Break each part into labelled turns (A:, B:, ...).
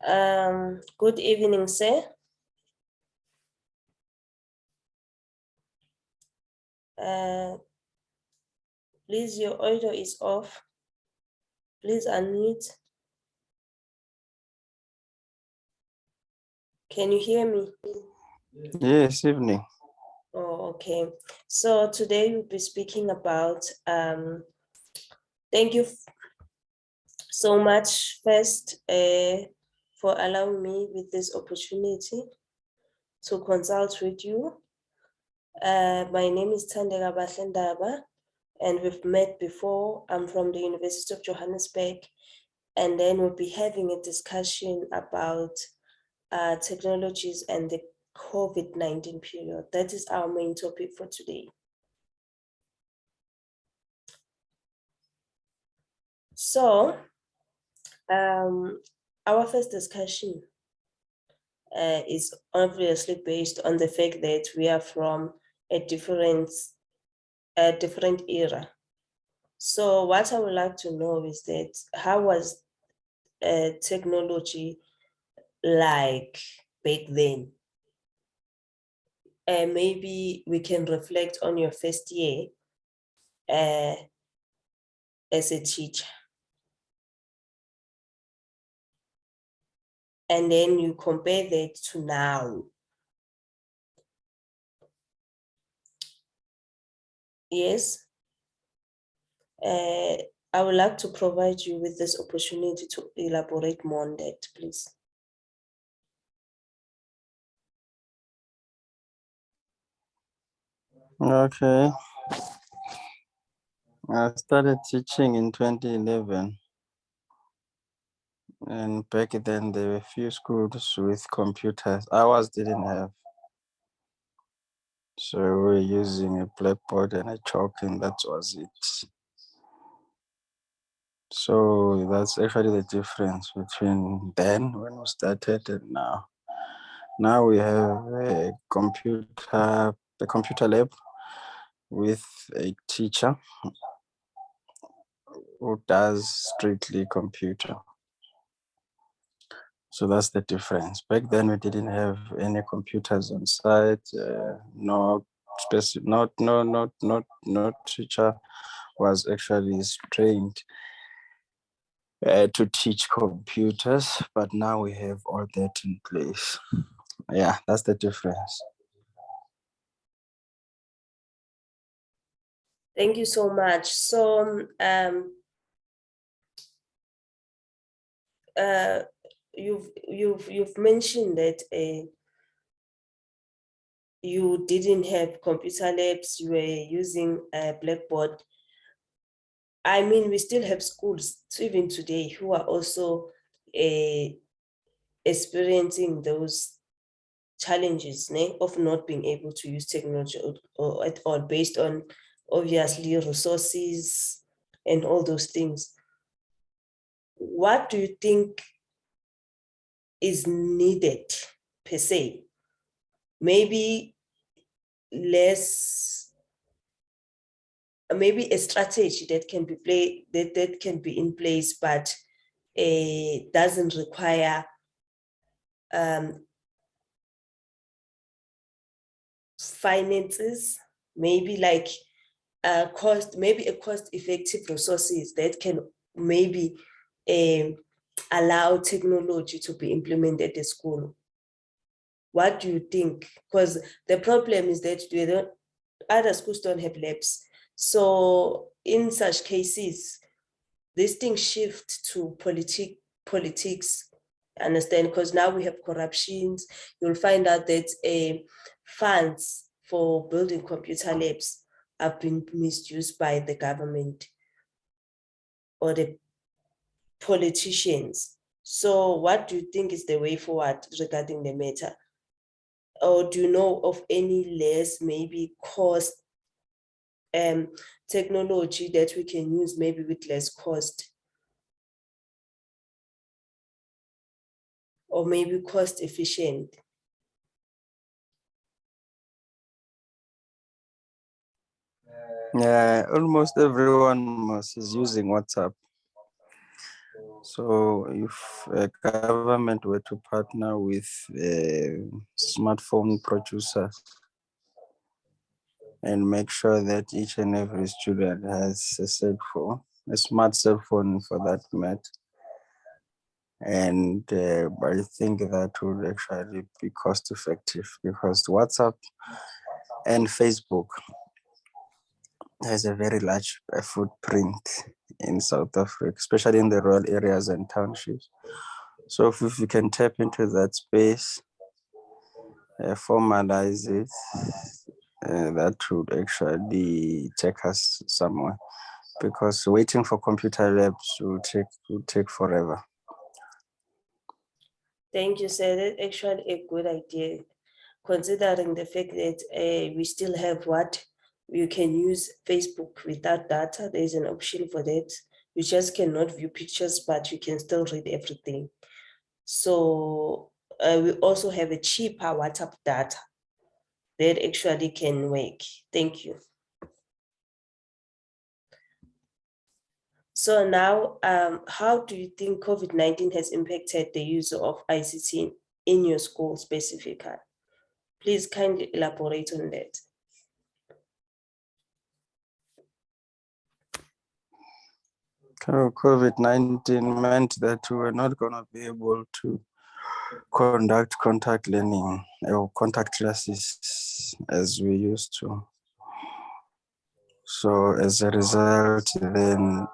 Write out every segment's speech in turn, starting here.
A: Good evening, sir. Please, your audio is off. Please unmute. Can you hear me?
B: Yes, evening.
A: Oh, okay. So today we'll be speaking about, thank you so much first for allowing me with this opportunity to consult with you. My name is Thandeka Bahlendaba, and we've met before. I'm from the University of Johannesburg, and then we'll be having a discussion about technologies and the COVID-19 period. That is our main topic for today. So, our first discussion is obviously based on the fact that we are from a different era. So what I would like to know is that how was technology like back then? Maybe we can reflect on your first year as a teacher. And then you compare that to now. Yes. I would like to provide you with this opportunity to elaborate more on that, please.
B: Okay. I started teaching in 2011. And back then there were few schools with computers. Ours didn't have. So we were using a blackboard and a chalk, and that was it. So that's actually the difference between then when we started and now. Now we have a computer lab with a teacher who does strictly computer. So that's the difference. Back then we didn't have any computers on site. No teacher was actually trained to teach computers, but now we have all that in place. Yeah, that's the difference.
A: Thank you so much. So you've mentioned that you didn't have computer labs, you were using a blackboard. I mean, we still have schools even today who are also experiencing those challenges of not being able to use technology or at all, based on obviously resources and all those things. What do you think is needed per se? Maybe maybe a strategy that can be that can be in place, but doesn't require finances, maybe like a cost-effective resources that can maybe allow technology to be implemented at school. What do you think? Because the problem is that other schools don't have labs. So in such cases, this thing shift to politics, understand? Because now we have corruptions. You'll find out that funds for building computer labs have been misused by the government or the politicians. So what do you think is the way forward regarding the matter? Or do you know of any less maybe cost technology that we can use maybe with less cost? Or maybe cost efficient?
B: Yeah, almost everyone is using WhatsApp. So if a government were to partner with smartphone producers and make sure that each and every student has a cell phone, a smart cell phone for that matter, and I think that would actually be cost effective, because WhatsApp and Facebook has a very large footprint in South Africa, especially in the rural areas and townships. So if we can tap into that space, formalize it, that would actually take us somewhere, because waiting for computer labs will take forever.
A: Thank you, sir. That's actually a good idea, considering the fact that we still have what you can use Facebook without data. There's an option for that. You just cannot view pictures, but you can still read everything. So we also have a cheaper WhatsApp data that actually can work. Thank you. So now, how do you think COVID-19 has impacted the use of ICT in your school specifically? Please kindly elaborate on that.
B: COVID-19 meant that we were not going to be able to conduct contact learning or contact classes as we used to. So as a result, then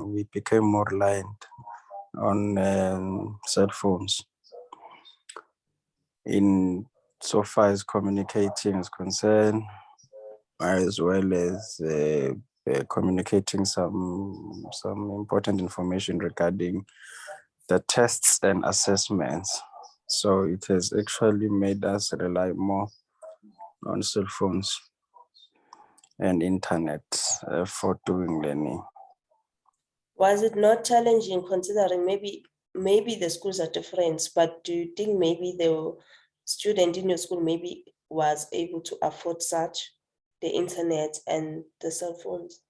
B: we became more reliant on cell phones in so far as communicating is concerned, as well as communicating some important information regarding the tests and assessments. So it has actually made us rely more on cell phones and internet for doing learning.
A: Was it not challenging, considering maybe the schools are different, but do you think maybe the student in your school maybe was able to afford such, the internet and the cell phones?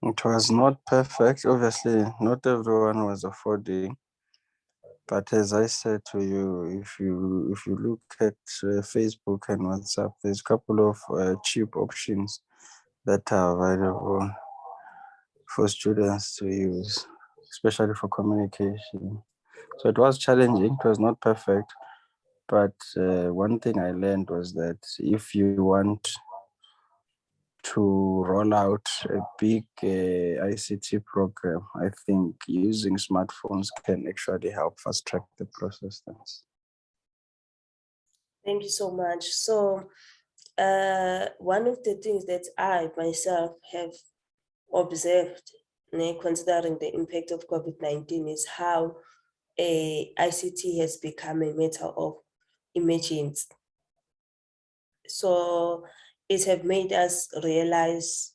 B: It was not perfect. Obviously, not everyone was affording. But as I said to you, if you look at Facebook and WhatsApp, there's a couple of cheap options that are available for students to use, especially for communication. So it was challenging. It was not perfect. But one thing I learned was that if you want to roll out a big ICT program, I think using smartphones can actually help fast track the process.
A: Thank you so much. So one of the things that I myself have observed, considering the impact of COVID-19, is how ICT has become a matter of emergency. So it have made us realize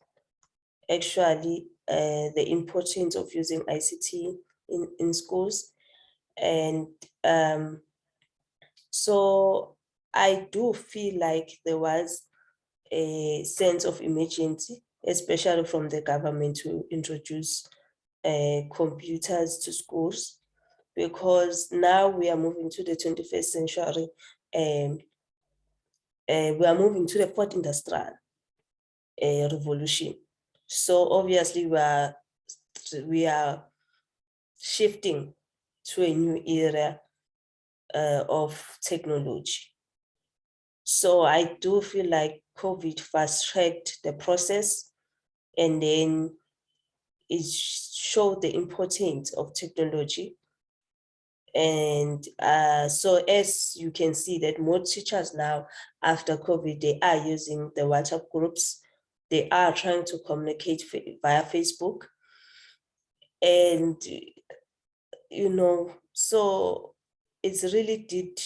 A: actually the importance of using ICT in schools. And so I do feel like there was a sense of emergency, especially from the government, to introduce computers to schools, because now we are moving to the 21st century and we are moving to the fourth industrial revolution. So obviously we are shifting to a new era of technology. So I do feel like COVID fast-tracked the process, and then it showed the importance of technology. And so as you can see that more teachers now after COVID, they are using the WhatsApp groups. They are trying to communicate via Facebook. And, so it's really did,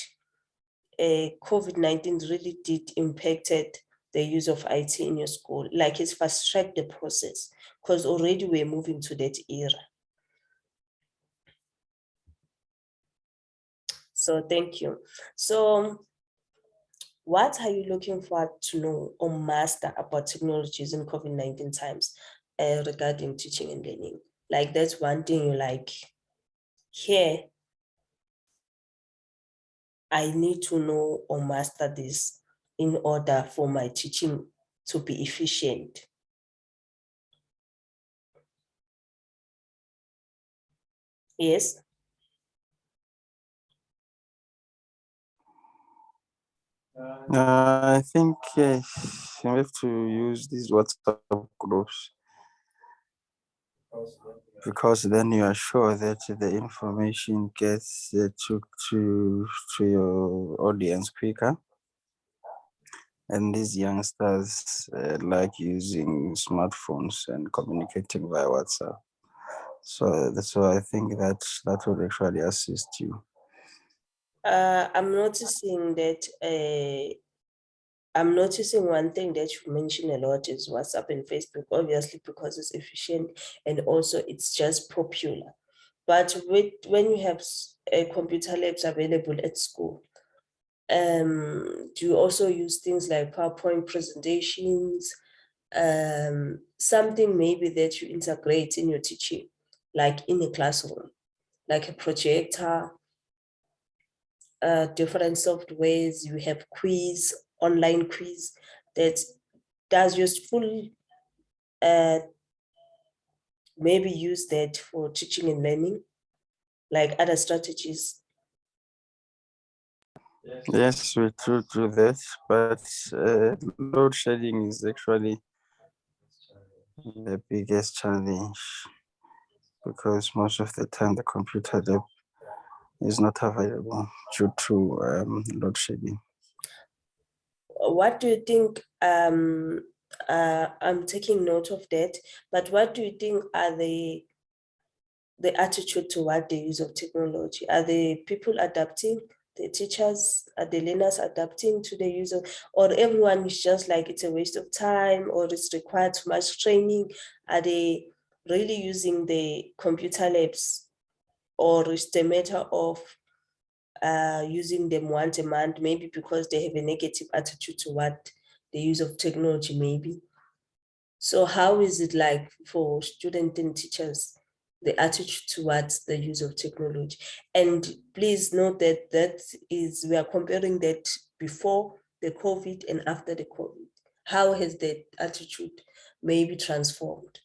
A: COVID-19 really did impacted the use of IT in your school. Like it's fast-tracked the process, because already we're moving to that era. So thank you. So what are you looking for to know or master about technologies in COVID-19 times? regarding teaching and learning. Like that's one thing you like, here, I need to know or master this in order for my teaching to be efficient. Yes.
B: I think you have to use these WhatsApp groups, because then you are sure that the information gets to your audience quicker. And these youngsters like using smartphones and communicating via WhatsApp. So I think that will actually assist you.
A: I'm noticing that I'm noticing one thing that you mention a lot is WhatsApp and Facebook, obviously because it's efficient and also it's just popular. But when you have computer labs available at school, do you also use things like PowerPoint presentations, something maybe that you integrate in your teaching, like in a classroom, like a projector, different softwares, you have quiz, online quiz that does your school maybe use that for teaching and learning, like other strategies?
B: Yes, we do that, but load shedding is actually the biggest challenge, because most of the time the computer lab is not available due to load shedding.
A: What do you think? I'm taking note of that, but what do you think are the attitude toward the use of technology? Are the people adapting? The teachers, are the learners adapting to the use of, or everyone is just like it's a waste of time, or it's required too much training? Are they really using the computer labs, or is the matter of using them once a month, maybe because they have a negative attitude toward the use of technology, maybe? So how is it like for students and teachers, the attitude towards the use of technology? And please note that we are comparing that before the COVID and after the COVID. How has that attitude maybe transformed?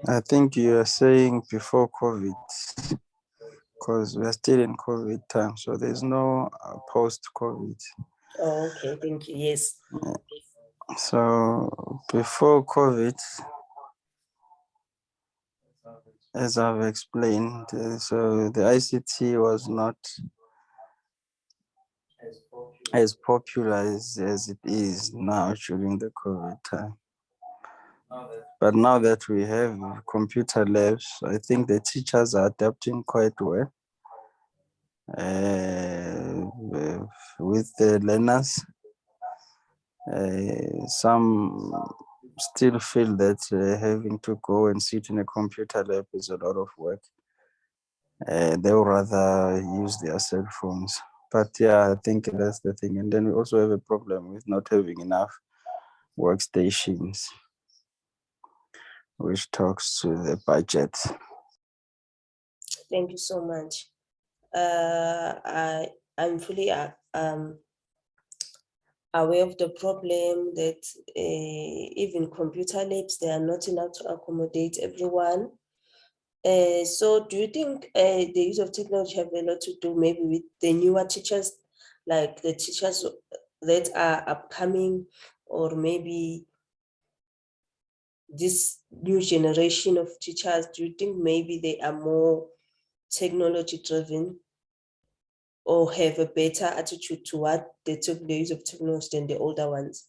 B: I think you are saying before COVID, because we are still in COVID time, so there's no post-COVID.
A: Oh, okay, thank you. Yes.
B: So before COVID, as I've explained, so the ICT was not as popular as it is now during the COVID time. But now that we have computer labs, I think the teachers are adapting quite well with the learners. Some still feel that having to go and sit in a computer lab is a lot of work. They would rather use their cell phones. But yeah, I think that's the thing. And then we also have a problem with not having enough workstations, which talks to the budget.
A: Thank you so much. I'm fully aware of the problem that even computer labs, they are not enough to accommodate everyone. So do you think the use of technology have a lot to do maybe with the newer teachers, like the teachers that are upcoming, or maybe this new generation of teachers? Do you think maybe they are more technology driven or have a better attitude toward the use of technology than the older ones?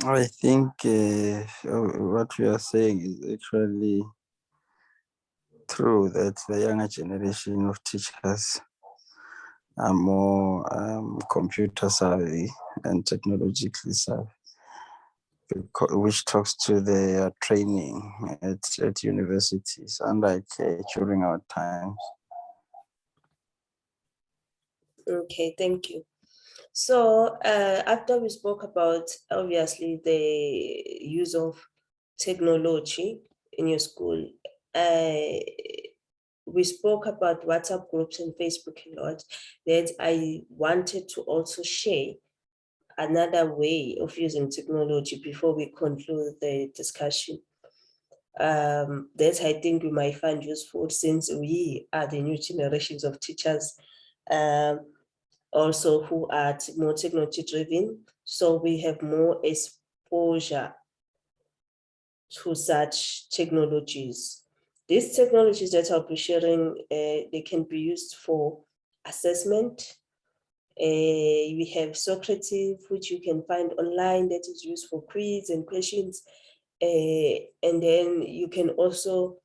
B: I think what you are saying is actually true, that the younger generation of teachers are more computer savvy and technologically savvy, which talks to their training at universities, unlike during our times.
A: Okay, thank you. So after we spoke about, obviously, the use of technology in your school, we spoke about WhatsApp groups and Facebook a lot, that I wanted to also share another way of using technology before we conclude the discussion. That I think we might find useful, since we are the new generations of teachers, also who are more technology driven. So we have more exposure to such technologies. These technologies that I'll be sharing, they can be used for assessment. We have Socrative, which you can find online, that is used for quiz and questions. And then you can also,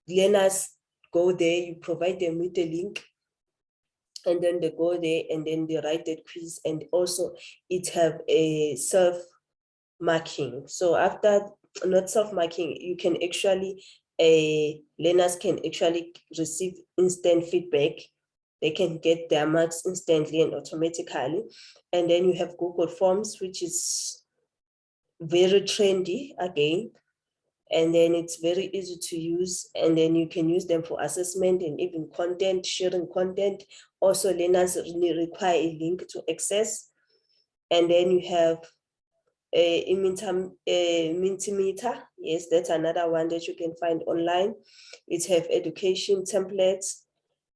A: learners go there, you provide them with a link, and then they go there and then they write that quiz, and also it have a self-marking. So after, not self-marking, you can actually, learners can actually receive instant feedback. They can get their marks instantly and automatically. And then you have Google Forms, which is very trendy again. And then it's very easy to use, and then you can use them for assessment and even content, sharing content. Also, learners require a link to access. And then you have a Mentimeter. Yes, that's another one that you can find online. It have education templates,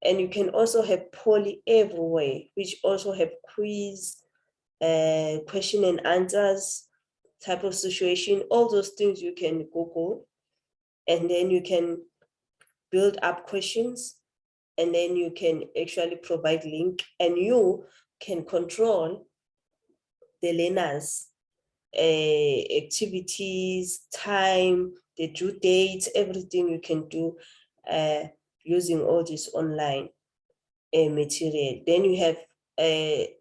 A: and you can also have Poly Everywhere, which also have quiz, question and answers type of situation. All those things you can Google, and then you can build up questions, and then you can actually provide link, and you can control the learners' activities, time, the due dates, everything you can do using all this online material. Then you have a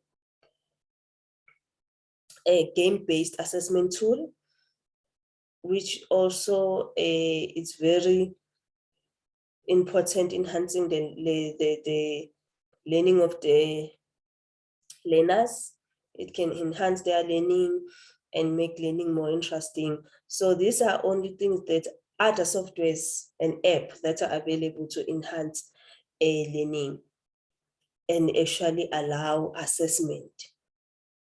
A: game-based assessment tool, which also is very important, enhancing the learning of the learners. It can enhance their learning and make learning more interesting. So these are only things that other softwares and apps that are available to enhance learning and actually allow assessment.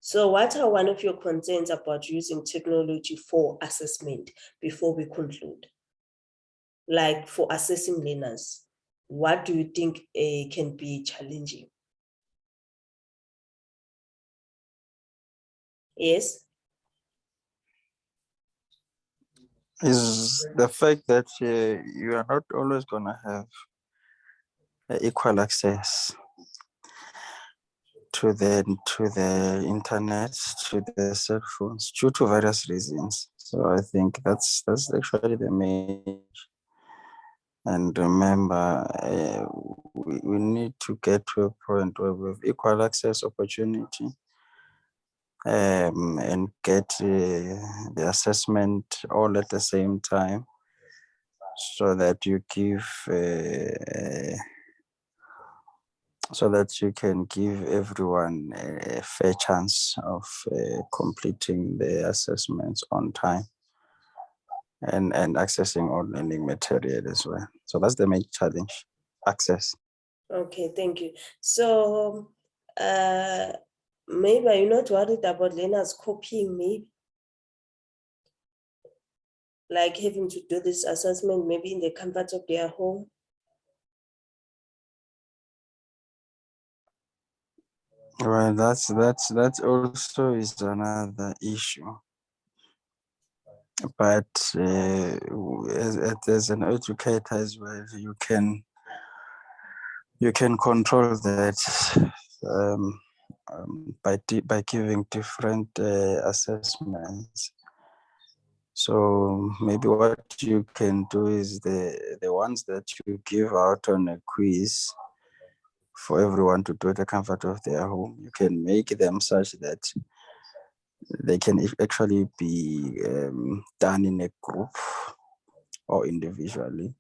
A: So what are one of your concerns about using technology for assessment before we conclude? Like for assessing learners, what do you think can be challenging? Yes.
B: Is the fact that you are not always going to have equal access to the internet, to the cell phones, due to various reasons. So I think that's actually the main. And remember, we need to get to a point where we have equal access opportunity, and get the assessment all at the same time, so that you give so that you can give everyone a fair chance of completing the assessments on time, and accessing all learning material as well. So that's the main challenge, access.
A: Okay, thank you. So maybe you're not worried about learners copying, maybe like having to do this assessment maybe in the comfort of their home?
B: Well, that also is another issue. But as an educator as well, you can control that by giving different assessments. So maybe what you can do is the ones that you give out on a quiz for everyone to do at the comfort of their home, you can make them such that they can actually be done in a group or individually.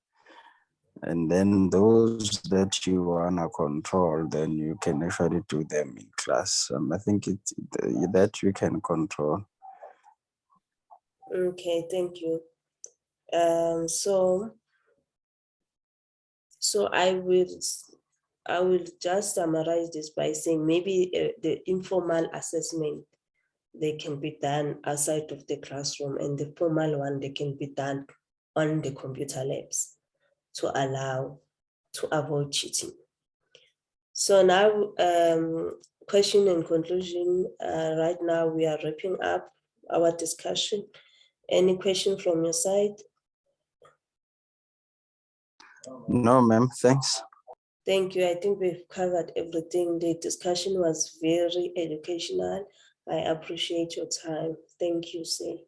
B: And then those that you wanna control, then you can actually do them in class. I think it's that you can control.
A: Okay, thank you. So I will just summarize this by saying maybe the informal assessment, they can be done outside of the classroom, and the formal one, they can be done on the computer labs to avoid cheating. So now, question and conclusion. Right now we are wrapping up our discussion. Any question from your side?
B: No, ma'am, thanks.
A: Thank you. I think we've covered everything. The discussion was very educational. I appreciate your time. Thank you, Say.